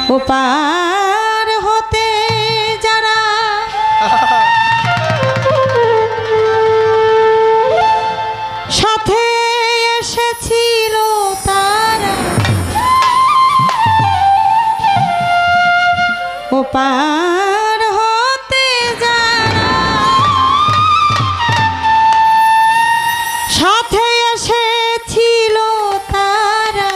ওপার হতে যারা সাথে এসেছিল তারা ওপার হতে যারা সাথে এসেছিল তারা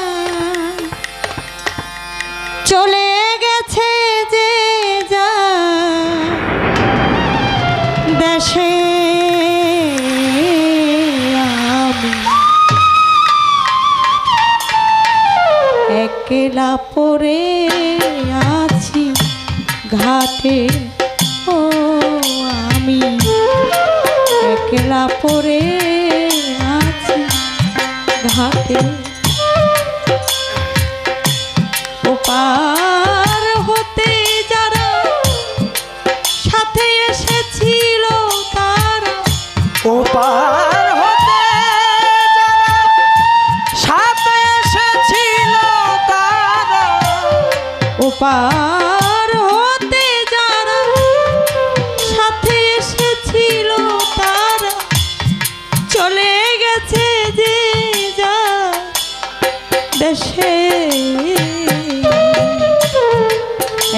চলে গেছে যে যা দেশে আমি একলা পড়ে আছি ঘাটে ও আমি একলা পড়ে আছি ঘাটে ওপার হতে যারা সাথে এসেছিল তারা ওপার হতে যারা সাথে এসেছিল তারা ওপার হতে যারা সাথে এসেছিল তারা চলে গেছে যে যা দেশে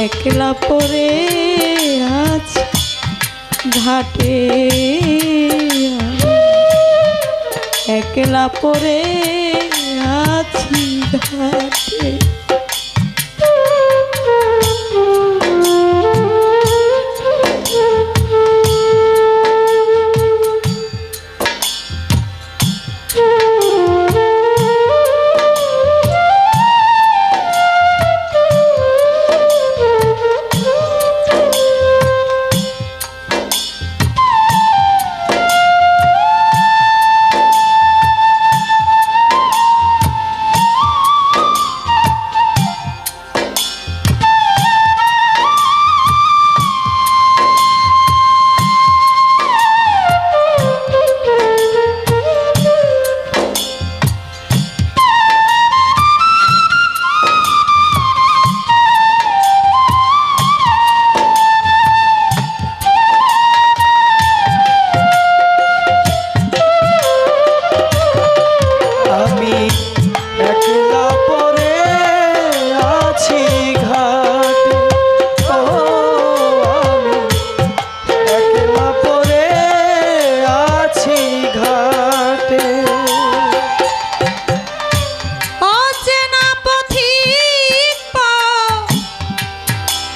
একলা পড়ে আছি ঘাটে একলা পড়ে আছি ঘাটে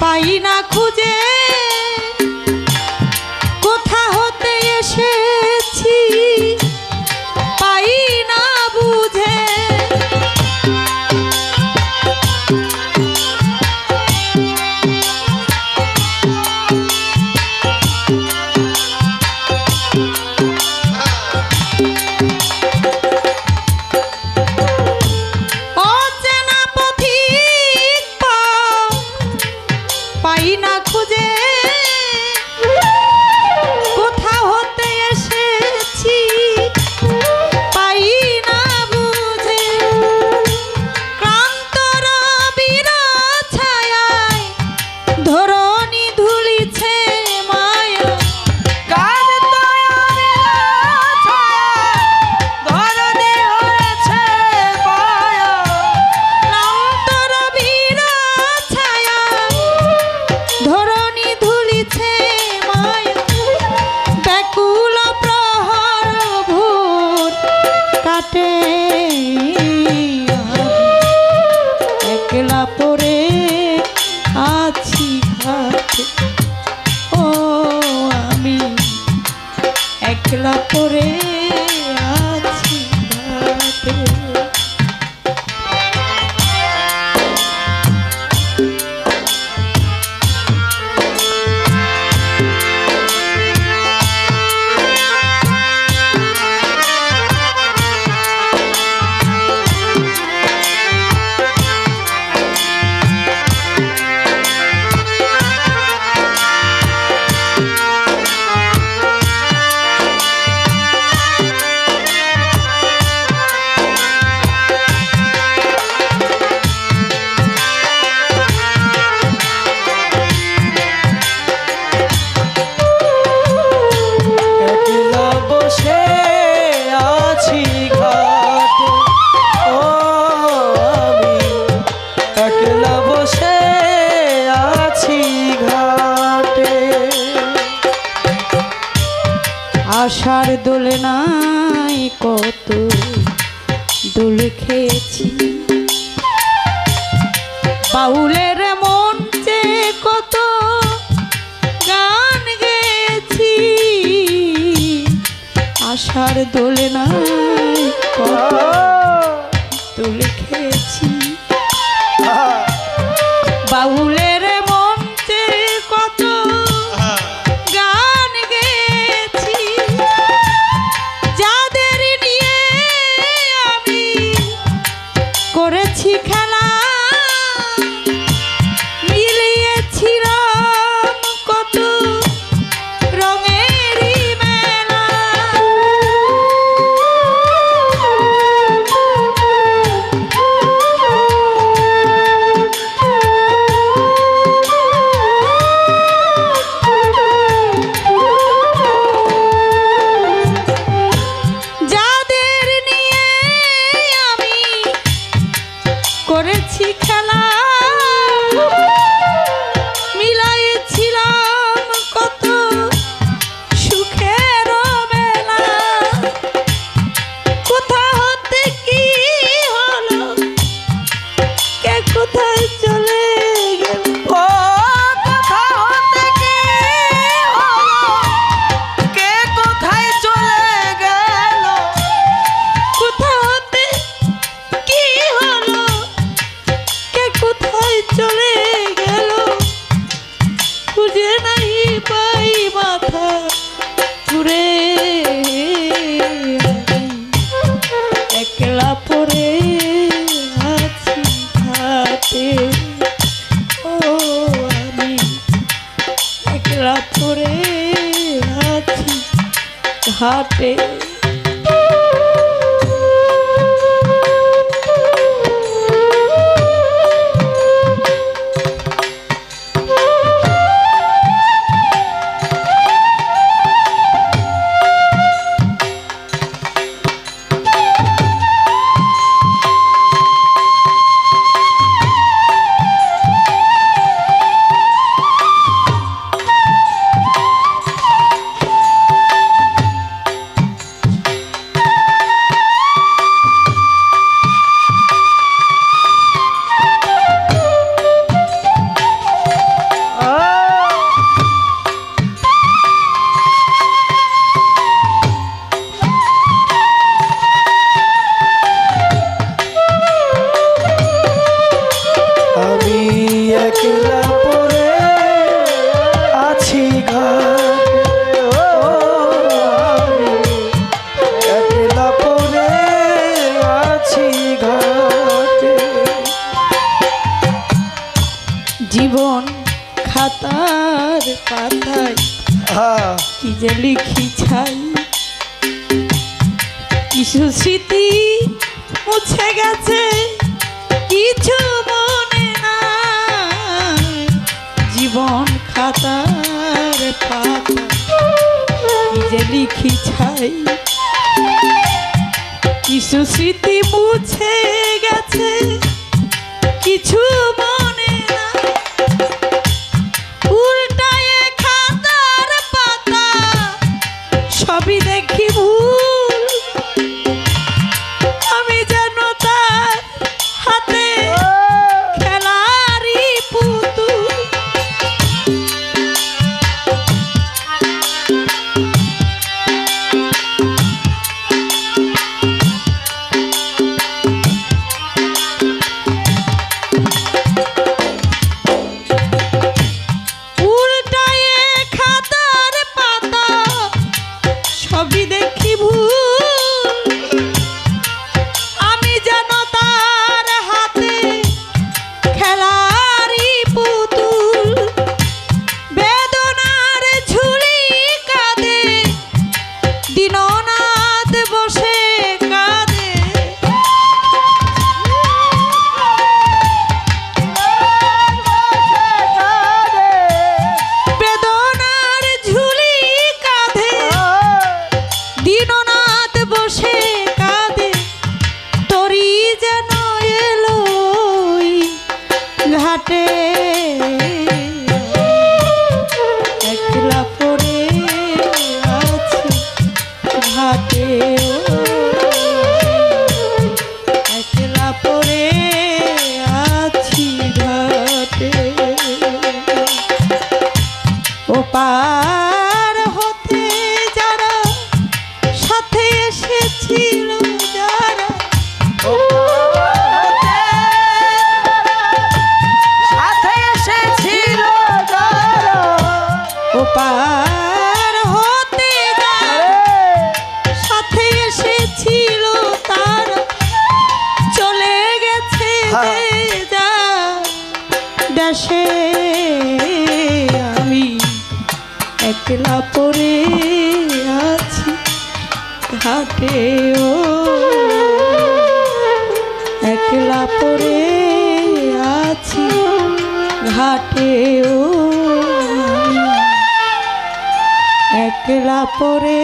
পাই না খুঁজে কোথা হতে এসেছি পাই না বুঝে পাই না খুঁজে কোথা হতে এসেছি পাই না বুঝে ক্লান্ত রবির ছায়ায় ধরণী ধুলিছে মায়া কার দয়ার ছায়া ধরণী হয়েছে মায়া ক্লান্ত রবির ছায়া ধরণী ধুলিছে মায়া ব্যাকুল প্রহর ভোর কাটে একলা পড়ে আছি ঘাটে ও আমি একলা পড়ে আছি ঘাটে দোলনায় কত দোল খেয়েছি, বাউলের মঞ্চে কত গান গেয়েছি, আশার দোলনায় কত দোল খেয়েছি, বাউলের মঞ্চে কত গান গেয়েছি, যাদের নিয়ে আমি করেছি খেলা, মিলিয়েছিলাম কত রঙেরই মেলা। যাদের নিয়ে আমি করেছি খেলা, মিলাইছিলাম কত সুখের মেলা, কোথা হতে কি হলো, কে কোথায় চলে গেল, ও কথা হতে কি হলো, কে কোথায় চলে গেল, কোথা হতে কি হলো, কে কোথায় চলে গেল, খুঁজে নাই পাই মাথা ঘুরে, একলা পড়ে আছি ঘাটে, ও আমি একলা পড়ে আছি ঘাটে। আমি একলা পড়ে আছি ঘাটে, ও আমি একলা পড়ে আছি ঘাটে। জীবন খাতার পাতায় কি যে লিখি ছাই, কিছু স্মৃতি মুছে গেছে, কিছু মনে নাই, জীবন খাতার পাতা কি যে লিখি ছাই, কিছু স্মৃতি মুছে গেছে, কিছু মনে নাই, উল্টায়ে খাতার পাতা সবই দেখি ভুল, আমি যেন তার হাতে খেলারই পুতুল। একলা পড়ে আছি ঘাটে ও একলা পড়ে আছি ঘাটে ও একলা পড়ে